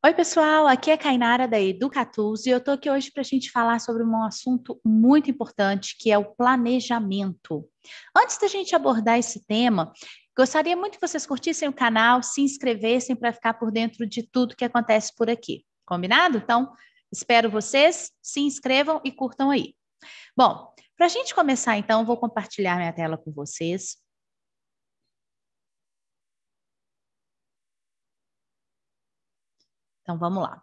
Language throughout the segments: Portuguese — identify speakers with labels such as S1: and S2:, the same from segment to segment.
S1: Oi, pessoal, aqui é a Kainara da Educatuz e eu estou aqui hoje para a gente falar sobre um assunto muito importante, que é o planejamento. Antes da gente abordar esse tema, gostaria muito que vocês curtissem o canal, se inscrevessem para ficar por dentro de tudo que acontece por aqui. Combinado? Então, espero vocês, se inscrevam e curtam aí. Bom, para a gente começar, então, vou compartilhar minha tela com vocês. Então, vamos lá.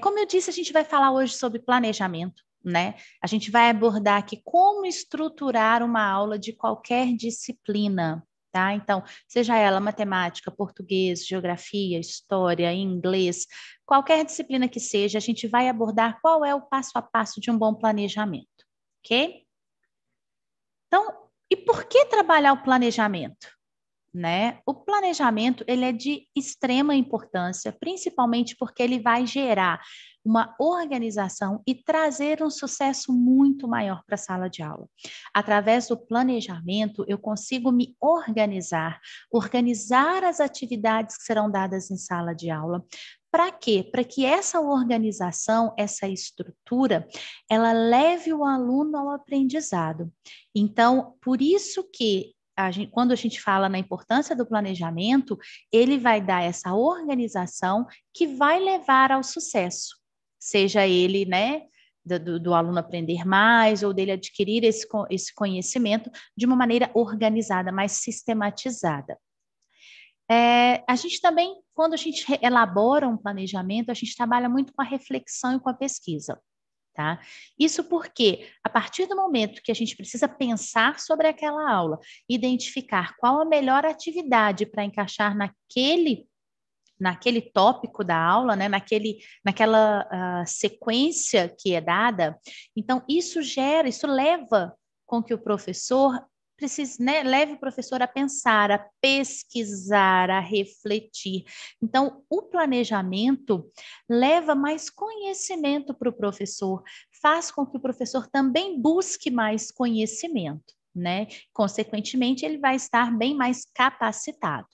S1: Como eu disse, a gente vai falar hoje sobre planejamento, né? A gente vai abordar aqui como estruturar uma aula de qualquer disciplina, tá? Então, seja ela matemática, português, geografia, história, inglês, qualquer disciplina que seja, a gente vai abordar qual é o passo a passo de um bom planejamento, ok? Então, e por que trabalhar o planejamento? Né? O planejamento ele é de extrema importância, principalmente porque ele vai gerar uma organização e trazer um sucesso muito maior para a sala de aula. Através do planejamento, eu consigo me organizar, organizar as atividades que serão dadas em sala de aula. Para quê? Para que essa organização, essa estrutura, ela leve o aluno ao aprendizado. Então, por isso que quando a gente fala na importância do planejamento, ele vai dar essa organização que vai levar ao sucesso, seja ele, né, do aluno aprender mais ou dele adquirir esse conhecimento de uma maneira organizada, mais sistematizada. A gente também, quando a gente elabora um planejamento, a gente trabalha muito com a reflexão e com a pesquisa. Tá? Isso porque, a partir do momento que a gente precisa pensar sobre aquela aula, identificar qual a melhor atividade para encaixar naquele tópico da aula, né? naquela sequência que é dada, então isso leva com que o professor leve o professor a pensar, a pesquisar, a refletir. Então, o planejamento leva mais conhecimento para o professor, faz com que o professor também busque mais conhecimento, né? Consequentemente, ele vai estar bem mais capacitado.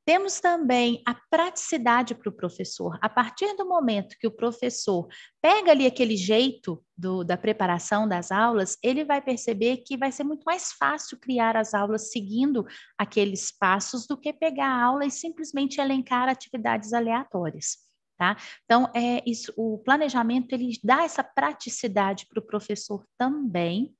S1: Temos também a praticidade para o professor. A partir do momento que o professor pega ali aquele jeito da preparação das aulas, ele vai perceber que vai ser muito mais fácil criar as aulas seguindo aqueles passos do que pegar a aula e simplesmente elencar atividades aleatórias. Tá? Então, o planejamento ele dá essa praticidade para o professor também.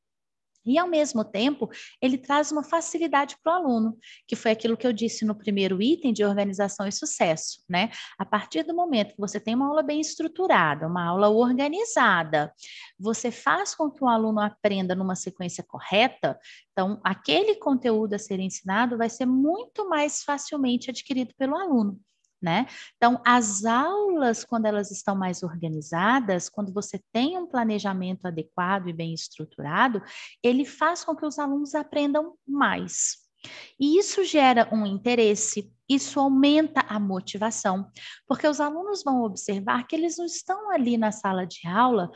S1: E, ao mesmo tempo, ele traz uma facilidade para o aluno, que foi aquilo que eu disse no primeiro item de organização e sucesso, né? A partir do momento que você tem uma aula bem estruturada, uma aula organizada, você faz com que o aluno aprenda numa sequência correta, então, aquele conteúdo a ser ensinado vai ser muito mais facilmente adquirido pelo aluno. Né? Então, as aulas, quando elas estão mais organizadas, quando você tem um planejamento adequado e bem estruturado, ele faz com que os alunos aprendam mais. E isso gera um interesse, isso aumenta a motivação, porque os alunos vão observar que eles não estão ali na sala de aula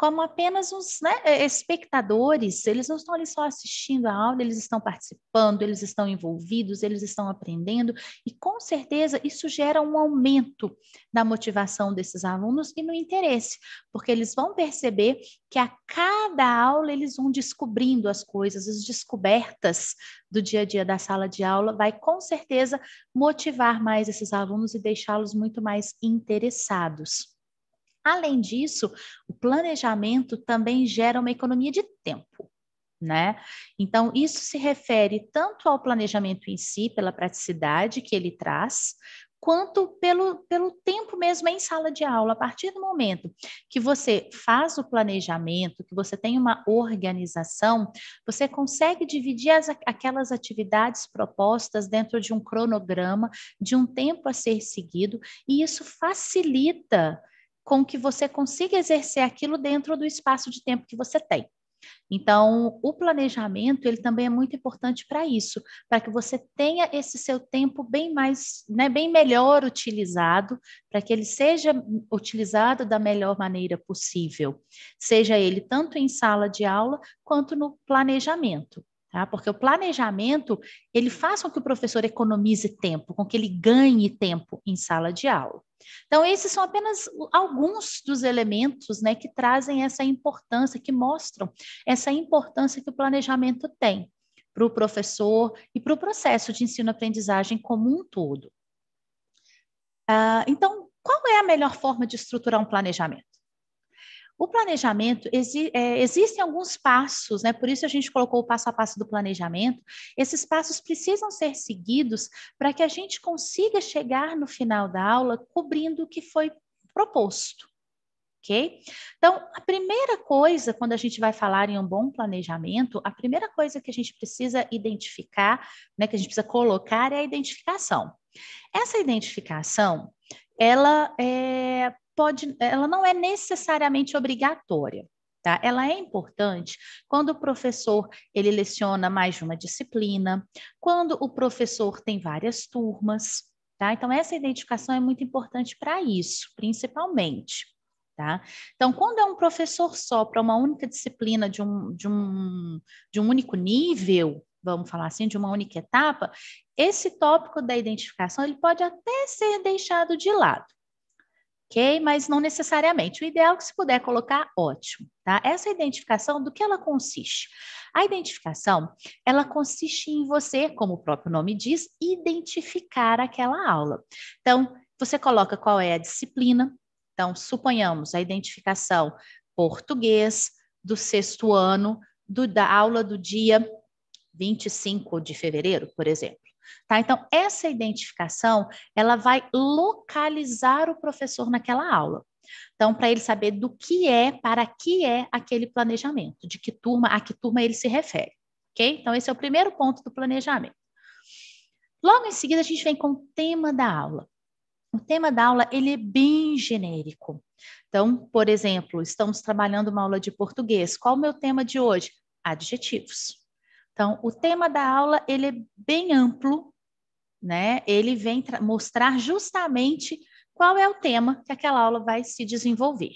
S1: como apenas uns, né, espectadores, eles não estão ali só assistindo a aula, eles estão participando, eles estão envolvidos, eles estão aprendendo, e com certeza isso gera um aumento da motivação desses alunos e no interesse, porque eles vão perceber que a cada aula eles vão descobrindo as coisas, as descobertas do dia a dia da sala de aula, vai com certeza motivar mais esses alunos e deixá-los muito mais interessados. Além disso, o planejamento também gera uma economia de tempo, né? Então, isso se refere tanto ao planejamento em si, pela praticidade que ele traz, quanto pelo tempo mesmo em sala de aula. A partir do momento que você faz o planejamento, que você tem uma organização, você consegue dividir aquelas atividades propostas dentro de um cronograma, de um tempo a ser seguido, e isso facilita com que você consiga exercer aquilo dentro do espaço de tempo que você tem. Então, o planejamento, ele também é muito importante para isso, para que você tenha esse seu tempo bem mais, né, bem melhor utilizado, para que ele seja utilizado da melhor maneira possível, seja ele tanto em sala de aula quanto no planejamento. tá? Porque o planejamento, ele faz com que o professor economize tempo, com que ele ganhe tempo em sala de aula. Então, esses são apenas alguns dos elementos, né, que trazem essa importância, que mostram essa importância que o planejamento tem para o professor e para o processo de ensino-aprendizagem como um todo. Então, qual é a melhor forma de estruturar um planejamento? O planejamento, existem alguns passos, né? Por isso a gente colocou o passo a passo do planejamento. Esses passos precisam ser seguidos para que a gente consiga chegar no final da aula cobrindo o que foi proposto, ok? Então, a primeira coisa, quando a gente vai falar em um bom planejamento, a primeira coisa que a gente precisa identificar, né, que a gente precisa colocar é a identificação. Essa identificação, ela não é necessariamente obrigatória, tá? Ela é importante quando o professor ele leciona mais de uma disciplina, quando o professor tem várias turmas, tá? Então, essa identificação é muito importante para isso, principalmente, tá? Então, quando é um professor só para uma única disciplina de um único nível, vamos falar assim, de uma única etapa, esse tópico da identificação ele pode até ser deixado de lado. Ok? Mas não necessariamente. O ideal é que se puder colocar, ótimo, tá? Essa identificação, do que ela consiste? A identificação, ela consiste em você, como o próprio nome diz, identificar aquela aula. Então, você coloca qual é a disciplina. Então, suponhamos a identificação português do 6º ano, da aula do dia 25 de fevereiro, por exemplo. Tá? Então, essa identificação, ela vai localizar o professor naquela aula. Então, para ele saber para que é aquele planejamento, a que turma ele se refere, ok? Então, esse é o primeiro ponto do planejamento. Logo em seguida, a gente vem com o tema da aula. O tema da aula, ele é bem genérico. Então, por exemplo, estamos trabalhando uma aula de português. Qual o meu tema de hoje? Adjetivos. Então, o tema da aula, ele é bem amplo, né? Ele vem mostrar justamente qual é o tema que aquela aula vai se desenvolver.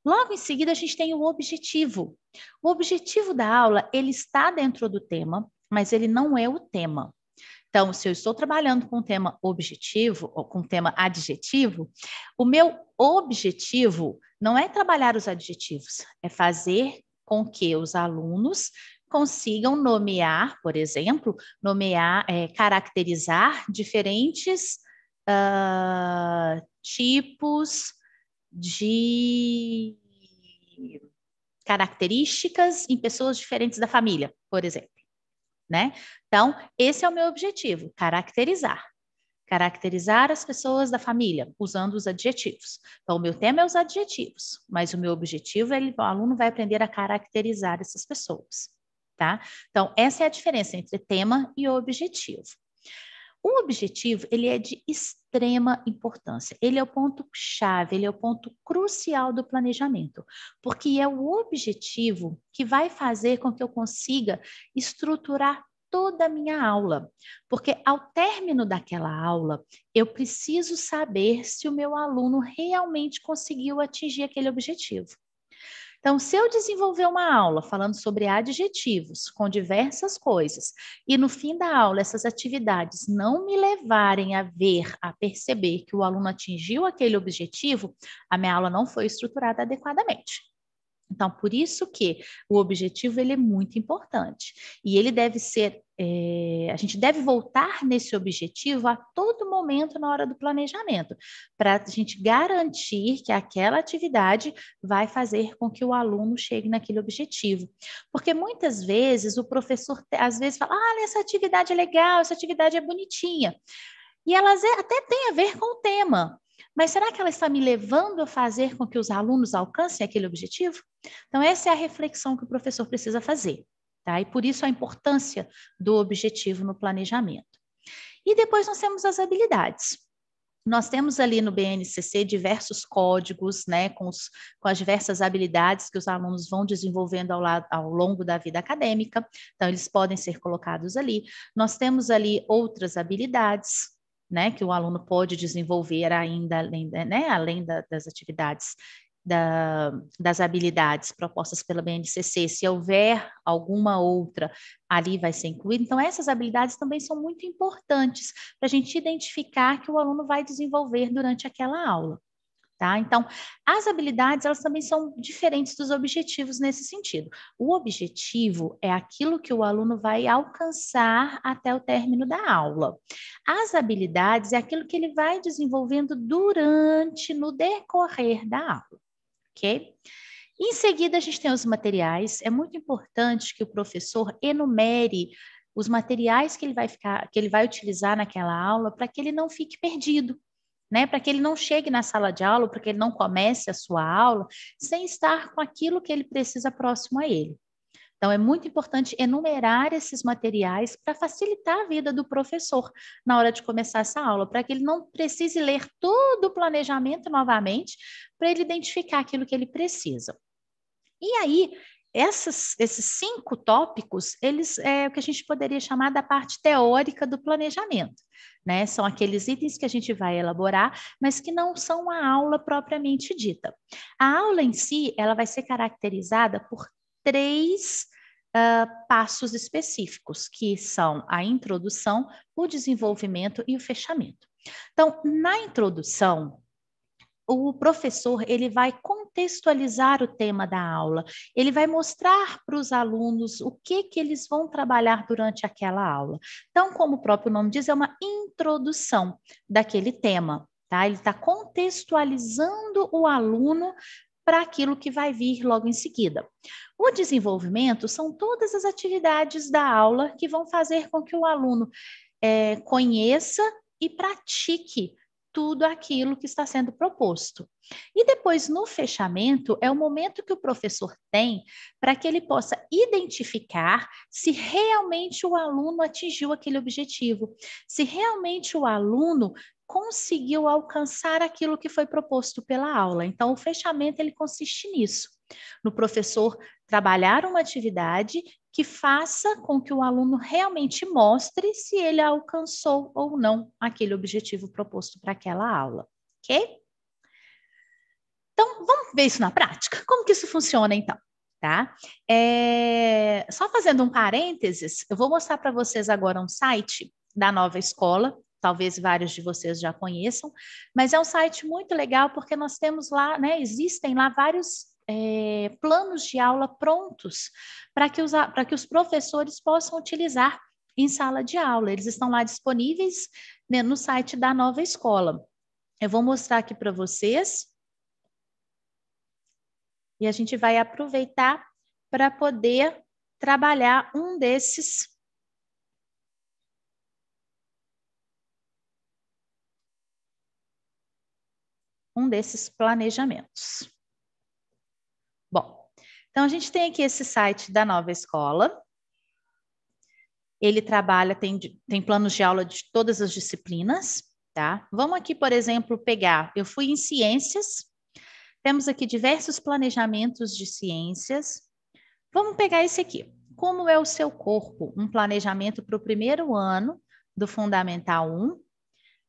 S1: Logo em seguida, a gente tem o objetivo. O objetivo da aula, ele está dentro do tema, mas ele não é o tema. Então, se eu estou trabalhando com o tema objetivo ou com o tema adjetivo, o meu objetivo não é trabalhar os adjetivos, é fazer com que os alunos consigam nomear, por exemplo, caracterizar diferentes tipos de características em pessoas diferentes da família, por exemplo, né? Então, esse é o meu objetivo, caracterizar as pessoas da família, usando os adjetivos. Então, o meu tema é os adjetivos, mas o meu objetivo é o aluno vai aprender a caracterizar essas pessoas. Tá? Então, essa é a diferença entre tema e objetivo. O objetivo, ele é de extrema importância. Ele é o ponto-chave, ele é o ponto crucial do planejamento, porque é o objetivo que vai fazer com que eu consiga estruturar toda a minha aula. Porque ao término daquela aula, eu preciso saber se o meu aluno realmente conseguiu atingir aquele objetivo. Então, se eu desenvolver uma aula falando sobre adjetivos com diversas coisas e no fim da aula essas atividades não me levarem a perceber que o aluno atingiu aquele objetivo, a minha aula não foi estruturada adequadamente. Então, por isso que o objetivo ele é muito importante e ele deve ser, a gente deve voltar nesse objetivo a todo momento na hora do planejamento, para a gente garantir que aquela atividade vai fazer com que o aluno chegue naquele objetivo. Porque muitas vezes o professor, às vezes, fala, essa atividade é legal, essa atividade é bonitinha, e elas até tem a ver com o tema. Mas será que ela está me levando a fazer com que os alunos alcancem aquele objetivo? Então, essa é a reflexão que o professor precisa fazer, tá? E por isso a importância do objetivo no planejamento. E depois nós temos as habilidades. Nós temos ali no BNCC diversos códigos, né, com as diversas habilidades que os alunos vão desenvolvendo ao longo da vida acadêmica. Então, eles podem ser colocados ali. Nós temos ali outras habilidades, né, que o aluno pode desenvolver ainda, além das atividades das habilidades propostas pela BNCC, se houver alguma outra, ali vai ser incluída. Então, essas habilidades também são muito importantes para a gente identificar que o aluno vai desenvolver durante aquela aula. Tá? Então, as habilidades, elas também são diferentes dos objetivos nesse sentido. O objetivo é aquilo que o aluno vai alcançar até o término da aula. As habilidades é aquilo que ele vai desenvolvendo no decorrer da aula, ok? Em seguida, a gente tem os materiais. É muito importante que o professor enumere os materiais que ele vai utilizar naquela aula para que ele não fique perdido. Né, para que ele não chegue na sala de aula, para que ele não comece a sua aula sem estar com aquilo que ele precisa próximo a ele. Então, é muito importante enumerar esses materiais para facilitar a vida do professor na hora de começar essa aula, para que ele não precise ler todo o planejamento novamente, para ele identificar aquilo que ele precisa. E aí, esses 5 tópicos, eles é o que a gente poderia chamar da parte teórica do planejamento, né? São aqueles itens que a gente vai elaborar, mas que não são a aula propriamente dita. A aula em si, ela vai ser caracterizada por 3 passos específicos, que são a introdução, o desenvolvimento e o fechamento. Então, na introdução, o professor ele vai contextualizar o tema da aula, ele vai mostrar para os alunos o que eles vão trabalhar durante aquela aula. Então, como o próprio nome diz, é uma introdução daquele tema, tá? Ele está contextualizando o aluno para aquilo que vai vir logo em seguida. O desenvolvimento são todas as atividades da aula que vão fazer com que o aluno conheça e pratique tudo aquilo que está sendo proposto. E depois, no fechamento, é o momento que o professor tem para que ele possa identificar se realmente o aluno atingiu aquele objetivo, se realmente o aluno conseguiu alcançar aquilo que foi proposto pela aula. Então, o fechamento, ele consiste nisso, no professor trabalhar uma atividade que faça com que o aluno realmente mostre se ele alcançou ou não aquele objetivo proposto para aquela aula, ok? Então, vamos ver isso na prática? Como que isso funciona, então? Tá? Só fazendo um parênteses, eu vou mostrar para vocês agora um site da Nova Escola, talvez vários de vocês já conheçam, mas é um site muito legal porque nós temos lá, né, existem lá vários planos de aula prontos para que os professores possam utilizar em sala de aula. Eles estão lá disponíveis, né, no site da Nova Escola. Eu vou mostrar aqui para vocês e a gente vai aproveitar para poder trabalhar um desses planejamentos. Bom, então a gente tem aqui esse site da Nova Escola. Ele trabalha, tem planos de aula de todas as disciplinas, tá? Vamos aqui, por exemplo, eu fui em ciências, temos aqui diversos planejamentos de ciências. Vamos pegar esse aqui. Como é o seu corpo? Um planejamento para o primeiro ano do Fundamental 1.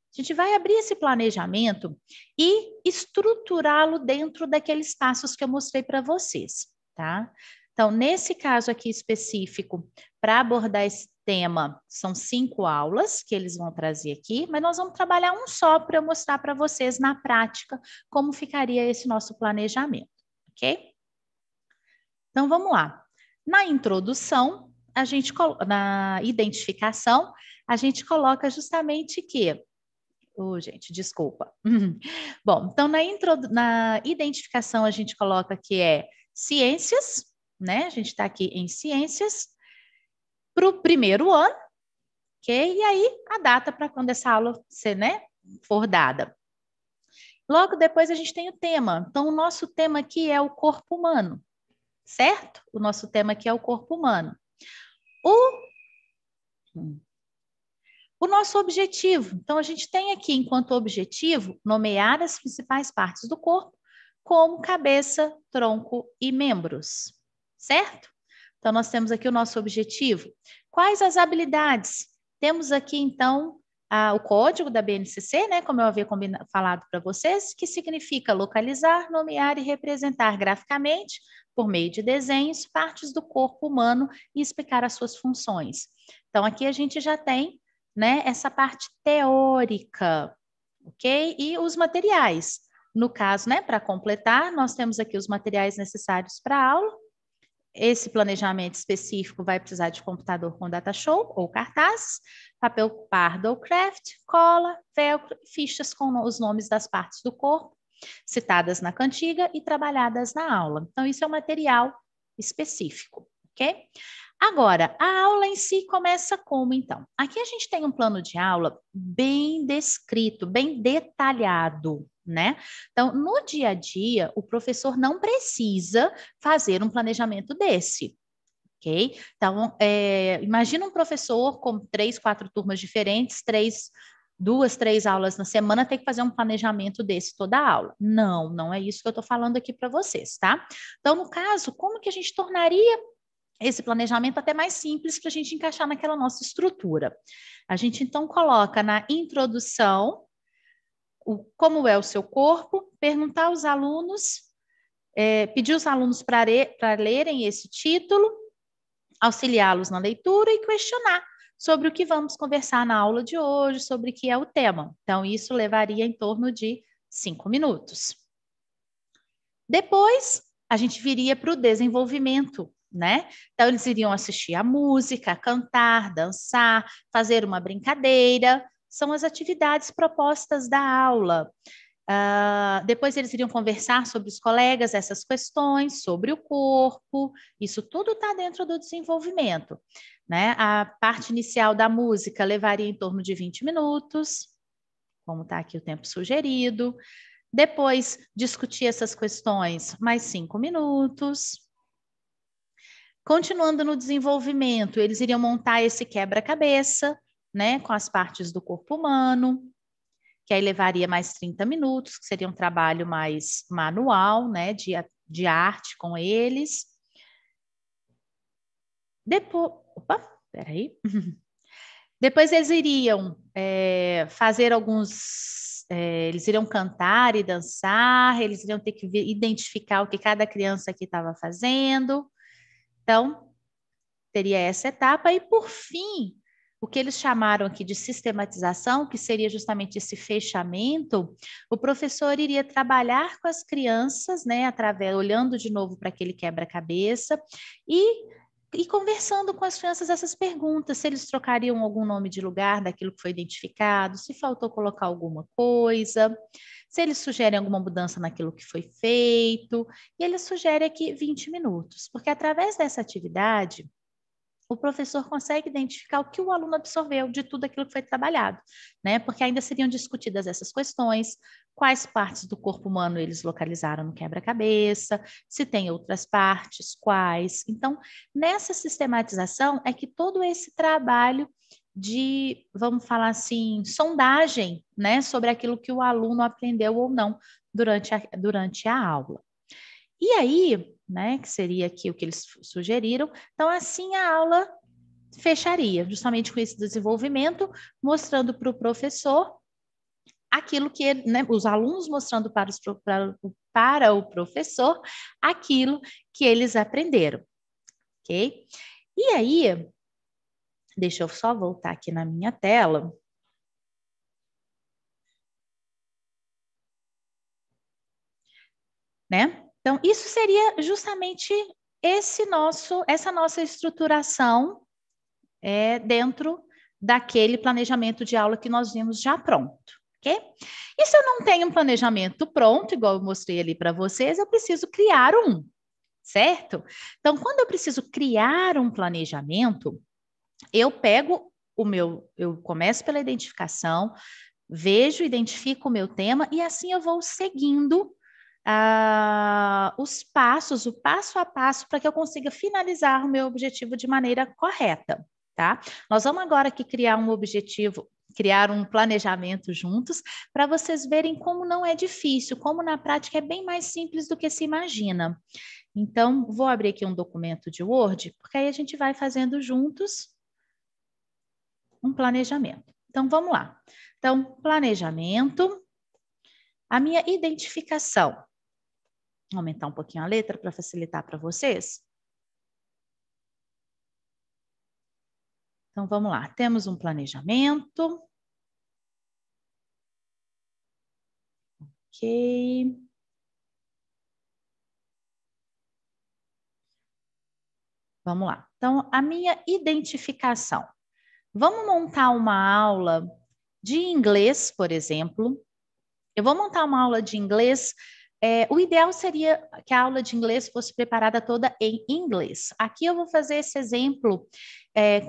S1: A gente vai abrir esse planejamento e estruturá-lo dentro daqueles passos que eu mostrei para vocês, tá? Então, nesse caso aqui específico, para abordar esse tema, são 5 aulas que eles vão trazer aqui, mas nós vamos trabalhar um só para eu mostrar para vocês na prática como ficaria esse nosso planejamento, ok? Então, vamos lá. Na introdução, na identificação, a gente coloca justamente que gente, desculpa. Bom, então na identificação a gente coloca que é ciências, né? A gente está aqui em ciências para o primeiro ano, ok? E aí a data para quando essa aula for dada. Logo depois a gente tem o tema. Então, o nosso tema aqui é o corpo humano, certo? O nosso tema aqui é o corpo humano. O nosso objetivo. Então, a gente tem aqui, enquanto objetivo, nomear as principais partes do corpo, como cabeça, tronco e membros, certo? Então, nós temos aqui o nosso objetivo. Quais as habilidades? Temos aqui, então, o código da BNCC, né, como eu havia falado para vocês, que significa localizar, nomear e representar graficamente, por meio de desenhos, partes do corpo humano e explicar as suas funções. Então, aqui a gente já tem, né, essa parte teórica, ok? E os materiais. No caso, né, para completar, nós temos aqui os materiais necessários para a aula. Esse planejamento específico vai precisar de computador com data show ou cartazes, papel pardo ou craft, cola, velcro, fichas com os nomes das partes do corpo, citadas na cantiga e trabalhadas na aula. Então, isso é um material específico, ok? Agora, a aula em si começa como, então? Aqui a gente tem um plano de aula bem descrito, bem detalhado, né? Então, no dia a dia, o professor não precisa fazer um planejamento desse, ok? Então, imagina um professor com 3, 4 turmas diferentes, 2, 3 aulas na semana, ter que fazer um planejamento desse toda a aula. Não, não é isso que eu estou falando aqui para vocês, tá? Então, no caso, como que a gente tornaria esse planejamento até mais simples para a gente encaixar naquela nossa estrutura? A gente, então, coloca na introdução como é o seu corpo, perguntar aos alunos, pedir os alunos para lerem esse título, auxiliá-los na leitura e questionar sobre o que vamos conversar na aula de hoje, sobre o que é o tema. Então, isso levaria em torno de 5 minutos. Depois, a gente viria para o desenvolvimento, né? Então, eles iriam assistir a música, cantar, dançar, fazer uma brincadeira. São as atividades propostas da aula. Depois eles iriam conversar sobre os colegas, essas questões, sobre o corpo, isso tudo está dentro do desenvolvimento, né? A parte inicial da música levaria em torno de 20 minutos, como está aqui o tempo sugerido. Depois, discutir essas questões, mais 5 minutos. Continuando no desenvolvimento, eles iriam montar esse quebra-cabeça, né, com as partes do corpo humano, que aí levaria mais 30 minutos, que seria um trabalho mais manual, né, de arte com eles. Depois, peraí. Depois eles iriam fazer eles iriam cantar e dançar, eles iriam ter que identificar o que cada criança aqui estava fazendo. Então, teria essa etapa. E, por fim, o que eles chamaram aqui de sistematização, que seria justamente esse fechamento, o professor iria trabalhar com as crianças, né, olhando de novo para aquele quebra-cabeça e conversando com as crianças essas perguntas, se eles trocariam algum nome de lugar daquilo que foi identificado, se faltou colocar alguma coisa, se eles sugerem alguma mudança naquilo que foi feito, e ele sugere aqui 20 minutos, porque através dessa atividade, o professor consegue identificar o que o aluno absorveu de tudo aquilo que foi trabalhado, né? Porque ainda seriam discutidas essas questões, quais partes do corpo humano eles localizaram no quebra-cabeça, se tem outras partes, quais. Então, nessa sistematização é que todo esse trabalho de, vamos falar assim, sondagem, né, sobre aquilo que o aluno aprendeu ou não durante a aula. E aí, né, que seria aqui o que eles sugeriram, então assim a aula fecharia, justamente com esse desenvolvimento, mostrando para o professor aquilo que ele, né, os alunos mostrando para o professor aquilo que eles aprenderam, ok? E aí, deixa eu só voltar aqui na minha tela. Né? Então, isso seria justamente essa nossa estruturação dentro daquele planejamento de aula que nós vimos já pronto, ok? E se eu não tenho um planejamento pronto, igual eu mostrei ali para vocês, eu preciso criar um, certo? Então, quando eu preciso criar um planejamento, eu eu começo pela identificação, identifico o meu tema e assim eu vou seguindo os passos, o passo a passo, para que eu consiga finalizar o meu objetivo de maneira correta, tá? Nós vamos agora aqui criar um objetivo, criar um planejamento juntos, para vocês verem como não é difícil, como na prática é bem mais simples do que se imagina. Então, vou abrir aqui um documento de Word, porque aí a gente vai fazendo juntos um planejamento. Então, vamos lá. Então, planejamento, a minha identificação. Vou aumentar um pouquinho a letra para facilitar para vocês. Então, vamos lá. Temos um planejamento. Ok. Vamos lá. Então, a minha identificação. Vamos montar uma aula de inglês, por exemplo. Eu vou montar uma aula de inglês. O ideal seria que a aula de inglês fosse preparada toda em inglês. Aqui eu vou fazer esse exemplo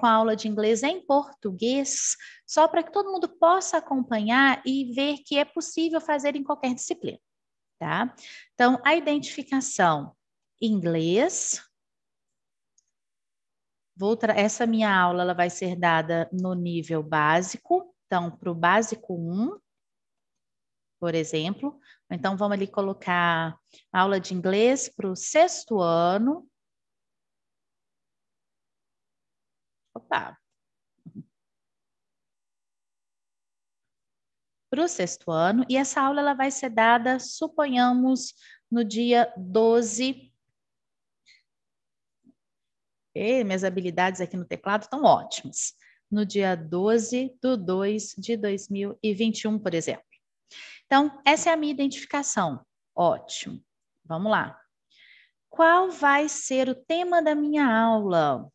S1: com a aula de inglês em português, só para que todo mundo possa acompanhar e ver que é possível fazer em qualquer disciplina, tá? Então, a identificação inglês. Essa minha aula ela vai ser dada no nível básico, então, para o básico 1, por exemplo. Então, vamos ali colocar aula de inglês para o 6º ano. Opa! Para o 6º ano. E essa aula ela vai ser dada, suponhamos, no dia 12. Minhas habilidades aqui no teclado estão ótimas. No dia 12/2/2021, por exemplo. Então, essa é a minha identificação. Ótimo. Vamos lá. Qual vai ser o tema da minha aula?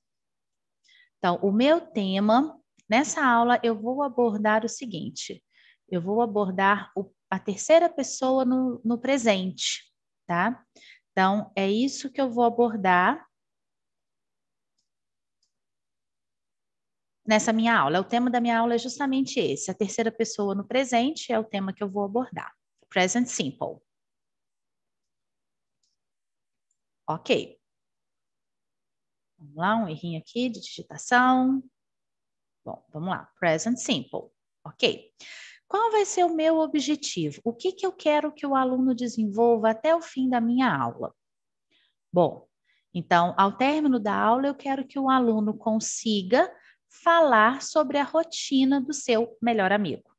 S1: Então, o meu tema, nessa aula, eu vou abordar o seguinte. Eu vou abordar a terceira pessoa no presente, tá? Então, é isso que eu vou abordar nessa minha aula. O tema da minha aula é justamente esse. A terceira pessoa no presente é o tema que eu vou abordar. Present Simple. Ok. Vamos lá, um errinho aqui de digitação. Bom, vamos lá. Present Simple. Ok. Qual vai ser o meu objetivo? O que eu quero que o aluno desenvolva até o fim da minha aula? Bom, então, ao término da aula, eu quero que o aluno consiga falar sobre a rotina do seu melhor amigo.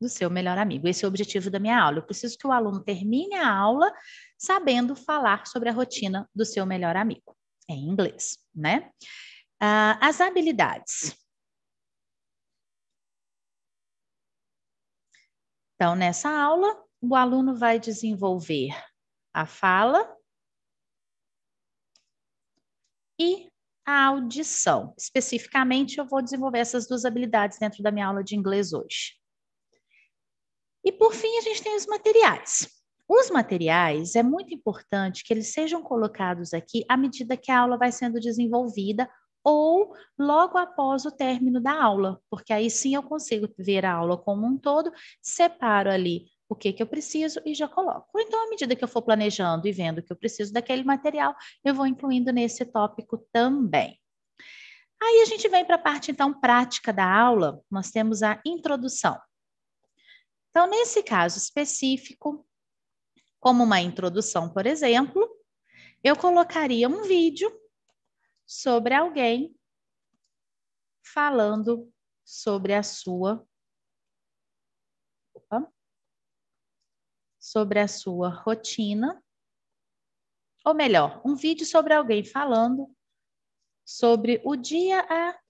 S1: Do seu melhor amigo. Esse é o objetivo da minha aula. Eu preciso que o aluno termine a aula sabendo falar sobre a rotina do seu melhor amigo, em inglês, né? As habilidades. Então, nessa aula, o aluno vai desenvolver a fala e a audição. Especificamente, eu vou desenvolver essas duas habilidades dentro da minha aula de inglês hoje. E, por fim, a gente tem os materiais. Os materiais, é muito importante que eles sejam colocados aqui à medida que a aula vai sendo desenvolvida ou logo após o término da aula, porque aí sim eu consigo ver a aula como um todo, separo ali o que eu preciso e já coloco. Ou então, à medida que eu for planejando e vendo que eu preciso daquele material, eu vou incluindo nesse tópico também. Aí a gente vem para a parte, então, prática da aula, nós temos a introdução. Então, nesse caso específico, como uma introdução, por exemplo, eu colocaria um vídeo sobre alguém falando sobre a sua rotina, ou melhor, um vídeo sobre alguém falando sobre o dia a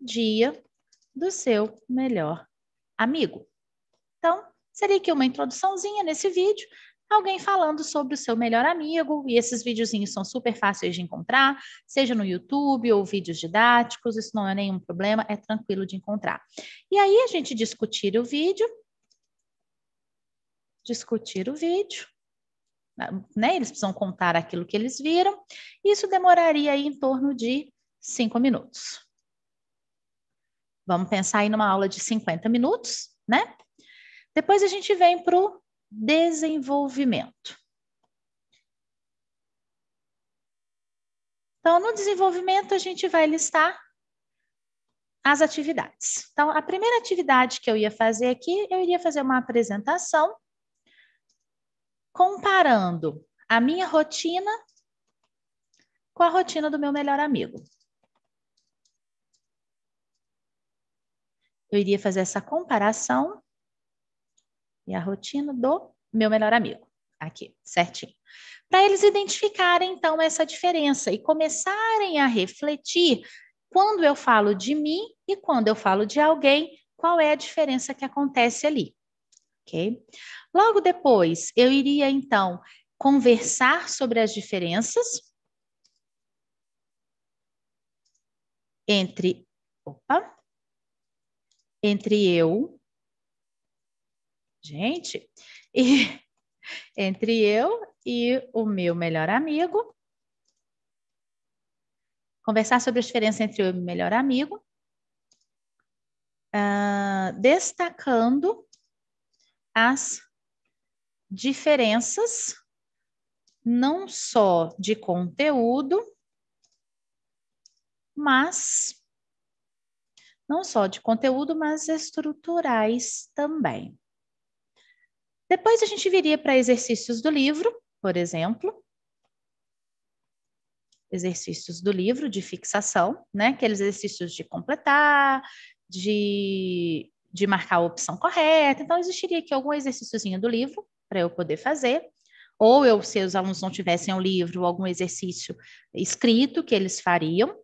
S1: dia do seu melhor amigo. Então, seria aqui uma introduçãozinha nesse vídeo, alguém falando sobre o seu melhor amigo, e esses videozinhos são super fáceis de encontrar, seja no YouTube ou vídeos didáticos, isso não é nenhum problema, é tranquilo de encontrar. E aí a gente discutir o vídeo, né? Eles precisam contar aquilo que eles viram, isso demoraria aí em torno de 5 minutos. Vamos pensar aí numa aula de 50 minutos, né? Depois a gente vem para o desenvolvimento. Então, no desenvolvimento, a gente vai listar as atividades. Então, a primeira atividade que eu ia fazer aqui, eu iria fazer uma apresentação comparando a minha rotina com a rotina do meu melhor amigo. Eu iria fazer essa comparação e a rotina do meu melhor amigo. Aqui, certinho. Para eles identificarem, então, essa diferença e começarem a refletir quando eu falo de mim e quando eu falo de alguém, qual é a diferença que acontece ali. Ok? Logo depois, eu iria, então, conversar sobre as diferenças entre eu, gente, e entre eu e o meu melhor amigo. Conversar sobre a diferença entre eu e o meu melhor amigo. Destacando as diferenças, não só de conteúdo, mas estruturais também. Depois a gente viria para exercícios do livro, por exemplo. Exercícios do livro de fixação, né? Aqueles exercícios de completar, de marcar a opção correta. Então, existiria aqui algum exercíciozinho do livro para eu poder fazer. Ou se os alunos não tivessem o livro, algum exercício escrito que eles fariam,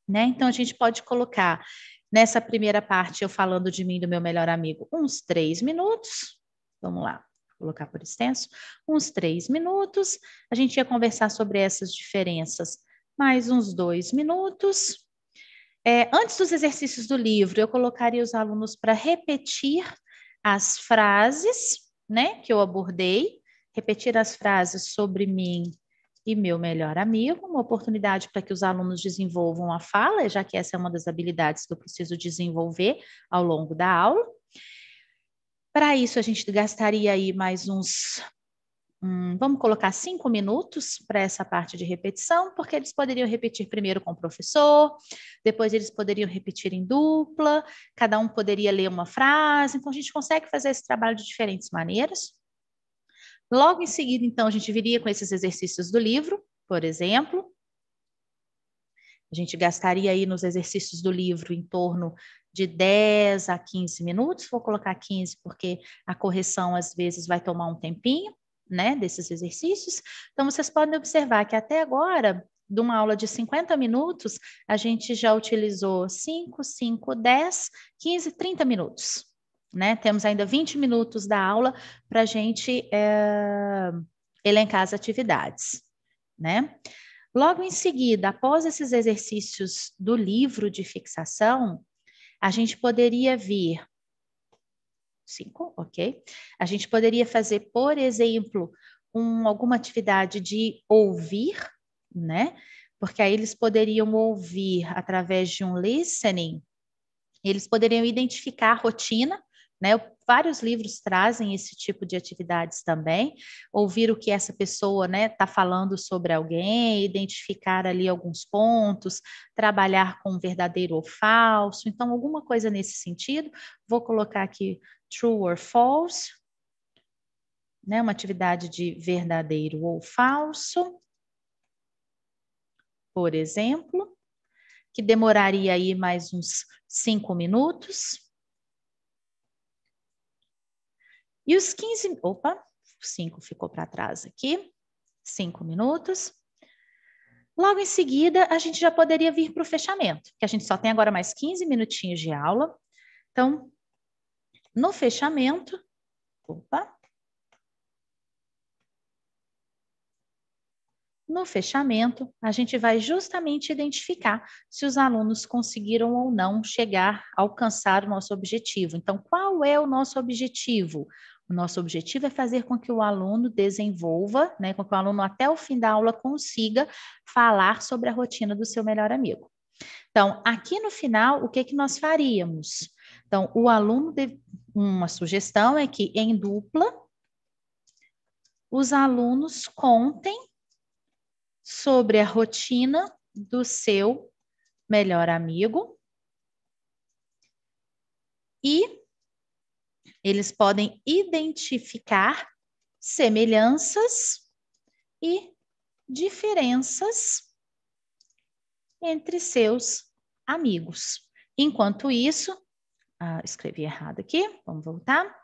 S1: né? Então, a gente pode colocar nessa primeira parte, eu falando de mim e do meu melhor amigo, uns 3 minutos. Vamos lá, vou colocar por extenso. Uns 3 minutos. A gente ia conversar sobre essas diferenças mais uns 2 minutos. Antes dos exercícios do livro, eu colocaria os alunos para repetir as frases, né, que eu abordei, repetir as frases sobre mim e meu melhor amigo, uma oportunidade para que os alunos desenvolvam a fala, já que essa é uma das habilidades que eu preciso desenvolver ao longo da aula. Para isso, a gente gastaria aí mais uns, vamos colocar 5 minutos para essa parte de repetição, porque eles poderiam repetir primeiro com o professor, depois eles poderiam repetir em dupla, cada um poderia ler uma frase, então a gente consegue fazer esse trabalho de diferentes maneiras. Logo em seguida, então, a gente viria com esses exercícios do livro, por exemplo. A gente gastaria aí nos exercícios do livro em torno de 10 a 15 minutos. Vou colocar 15 porque a correção às vezes vai tomar um tempinho, né, desses exercícios. Então, vocês podem observar que até agora, de uma aula de 50 minutos, a gente já utilizou 5, 5, 10, 15, 30 minutos. Né? Temos ainda 20 minutos da aula para a gente elencar as atividades, né? Logo em seguida, após esses exercícios do livro de fixação, a gente poderia vir 5, ok? A gente poderia fazer, por exemplo, alguma atividade de ouvir, né? Porque aí eles poderiam ouvir através de um listening, eles poderiam identificar a rotina, né? Vários livros trazem esse tipo de atividades também, ouvir o que essa pessoa, né, está falando sobre alguém, identificar ali alguns pontos, trabalhar com verdadeiro ou falso, então alguma coisa nesse sentido. Vou colocar aqui true or false, né, uma atividade de verdadeiro ou falso, por exemplo, que demoraria aí mais uns 5 minutos. E os 15, 5 ficou para trás aqui, 5 minutos. Logo em seguida, a gente já poderia vir para o fechamento, que a gente só tem agora mais 15 minutinhos de aula. Então, no fechamento, a gente vai justamente identificar se os alunos conseguiram ou não alcançar o nosso objetivo. Então, qual é o nosso objetivo? O nosso objetivo é fazer com que o aluno desenvolva, né, com que o aluno até o fim da aula consiga falar sobre a rotina do seu melhor amigo. Então, aqui no final, o que que nós faríamos? Então, uma sugestão é que em dupla, os alunos contem sobre a rotina do seu melhor amigo e eles podem identificar semelhanças e diferenças entre seus amigos. Enquanto isso, escrevi errado aqui, vamos voltar.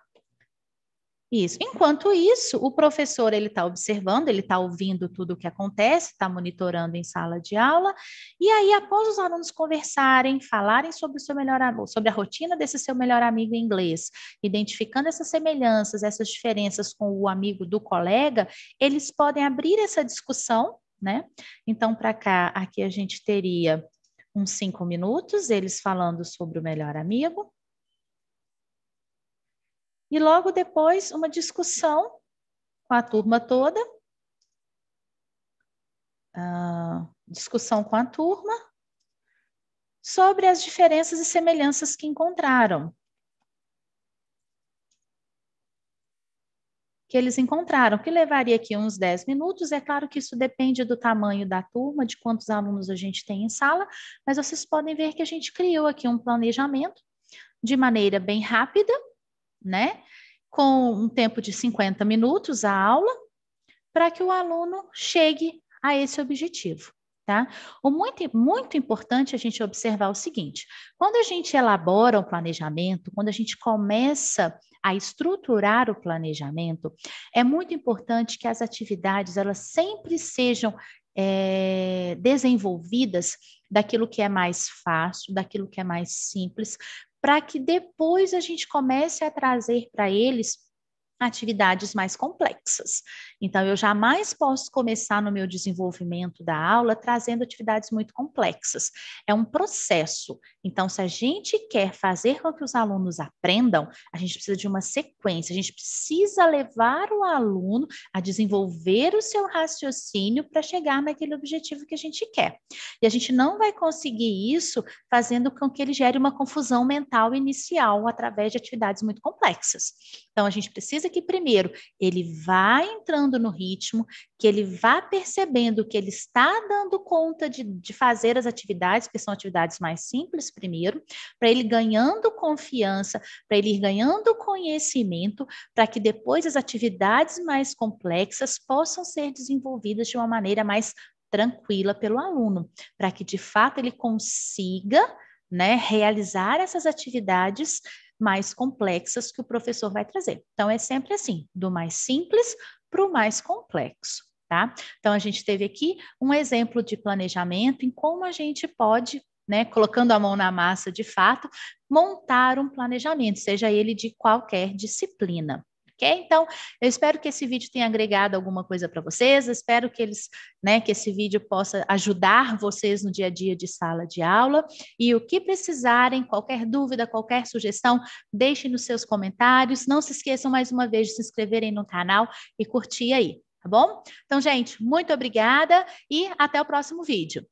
S1: Isso. Enquanto isso, o professor ele está observando, ele está ouvindo tudo o que acontece, está monitorando em sala de aula, e aí, após os alunos conversarem, falarem sobre o seu melhor amigo, sobre a rotina desse seu melhor amigo em inglês, identificando essas semelhanças, essas diferenças com o amigo do colega, eles podem abrir essa discussão, né? Então, para cá, aqui a gente teria uns 5 minutos, eles falando sobre o melhor amigo. E logo depois, uma discussão com a turma toda. Discussão com a turma sobre as diferenças e semelhanças que encontraram. Que eles encontraram, que levaria aqui uns 10 minutos. É claro que isso depende do tamanho da turma, de quantos alunos a gente tem em sala, mas vocês podem ver que a gente criou aqui um planejamento de maneira bem rápida, né? Com um tempo de 50 minutos a aula, para que o aluno chegue a esse objetivo, tá? O muito importante a gente observar o seguinte: quando a gente elabora o planejamento, quando a gente começa a estruturar o planejamento, é muito importante que as atividades elas sempre sejam desenvolvidas daquilo que é mais fácil, daquilo que é mais simples, para que depois a gente comece a trazer para eles atividades mais complexas. Então, eu jamais posso começar no meu desenvolvimento da aula trazendo atividades muito complexas. É um processo. Então, se a gente quer fazer com que os alunos aprendam, a gente precisa de uma sequência, a gente precisa levar o aluno a desenvolver o seu raciocínio para chegar naquele objetivo que a gente quer. E a gente não vai conseguir isso fazendo com que ele gere uma confusão mental inicial através de atividades muito complexas. Então, a gente precisa que, primeiro, ele vá entrando no ritmo, que ele vá percebendo que ele está dando conta de fazer as atividades, que são atividades mais simples primeiro, para ele ganhando confiança, para ele ir ganhando conhecimento, para que depois as atividades mais complexas possam ser desenvolvidas de uma maneira mais tranquila pelo aluno, para que, de fato, ele consiga, né, realizar essas atividades mais complexas que o professor vai trazer. Então, é sempre assim, do mais simples para o mais complexo, tá? Então, a gente teve aqui um exemplo de planejamento em como a gente pode, né, colocando a mão na massa de fato, montar um planejamento, seja ele de qualquer disciplina. Ok? Então, eu espero que esse vídeo tenha agregado alguma coisa para vocês, eu espero que que esse vídeo possa ajudar vocês no dia a dia de sala de aula, e o que precisarem, qualquer dúvida, qualquer sugestão, deixem nos seus comentários, não se esqueçam mais uma vez de se inscreverem no canal e curtir aí, tá bom? Então, gente, muito obrigada e até o próximo vídeo.